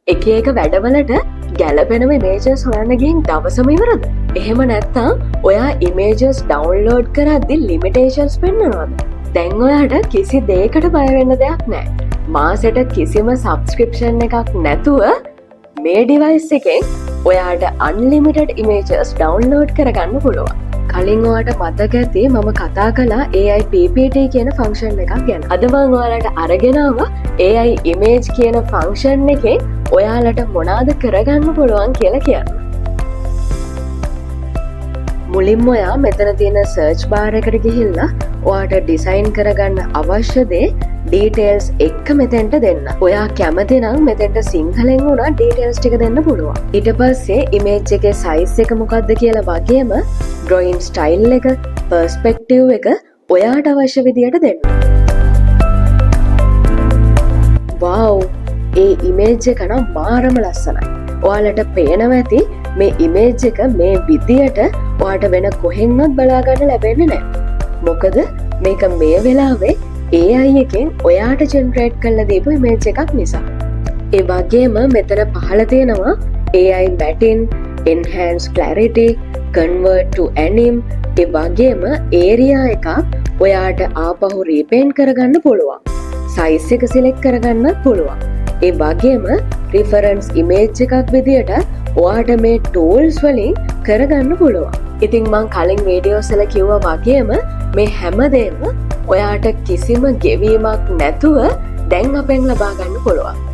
එක එක වැඩවලට ගැලපෙනම ඉමේජස් හොයන්න ගින් දවසම ඉවරද? එහෙම නැත්තම් ඔයා ඉමේජස් ඩවුන්ලෝඩ් කරද්දි ලිමිටේෂන්ස් පෙන්වනවද? දැන් ඔයාට කිසි දෙයකට බය වෙන්න දෙයක් නැහැ. මාසෙට කිසිම සබ්ස්ක්‍රිප්ෂන් එකක් නැතුව මේ ඩිවයිස් එකෙන් ඔයාට අන්ලිමිටඩ් ඉමේජස් ඩවුන්ලෝඩ් කරගන්න පුළුවන්. කලින් ඔයාට මතක ඇති මම කතා කළා AI PPT කියන ෆන්ක්ෂන් එකක් ගැන. අද මම ඔයාලට අරගෙන ආවා AI image කියන ෆන්ක්ෂන් එකේ ඔයාලට මොනවද කරගන්න පුළුවන් කියලා කියන්න. මුලින්ම ඔයා මෙතන තියෙන සර්ච් බාර් එකට ගිහිල්ලා ඔයාට ඩිසයින් කරගන්න අවශ්‍ය දේ ඩීටේල්ස් එක්ක මෙතෙන්ට දෙන්න. ඔයා කැමති නම් මෙතෙන්ට සිංහලෙන් වුණා ඩීටේල්ස් ටික දෙන්න පුළුවන්. ඊට පස්සේ ඉමේජ් එකේ සයිස් එක මොකක්ද කියලා වගේම ඩ්‍රොයින් ස්ටයිල් එක, පර්ස්පෙක්ටිව් එක ඔයාට අවශ්‍ය විදියට දෙන්න. වව්! ඒ ඉමේජ් එක නම් මාරම ලස්සනයි. ඔයාලට පේනවා ඇති මේ ඉමේජ් එක මේ විදියට ඔයාට වෙන කොහෙන්වත් බලාගන්න ලැබෙන්නේ නැහැ. මොකද මේක මේ වෙලාවේ AI එකෙන් ඔයාට ජෙනරේට් කරලා දීපු ඉමේජ් එකක් නිසා. ඒ වගේම මෙතන පහළ තියෙනවා AI Matin, Enhance Clarity, Convert to Anim, ඒ වගේම area එකක් ඔයාට ආපහු රීපේන්ට් කරගන්න පුළුවන්. size එක select කරගන්නත් පුළුවන්. ඒ වගේම reference image එකක් විදියට ඔයාට මේ tools වලින් කරගන්න පුළුවන්. ඉතින් මං කලින් වීඩියෝස් වල කිව්වා වගේම මේ හැමදේම ඔයාට කිසිම ගෙවීමක් නැතුව දැන් අපෙන් ලබා ගන්න පුළුවන්.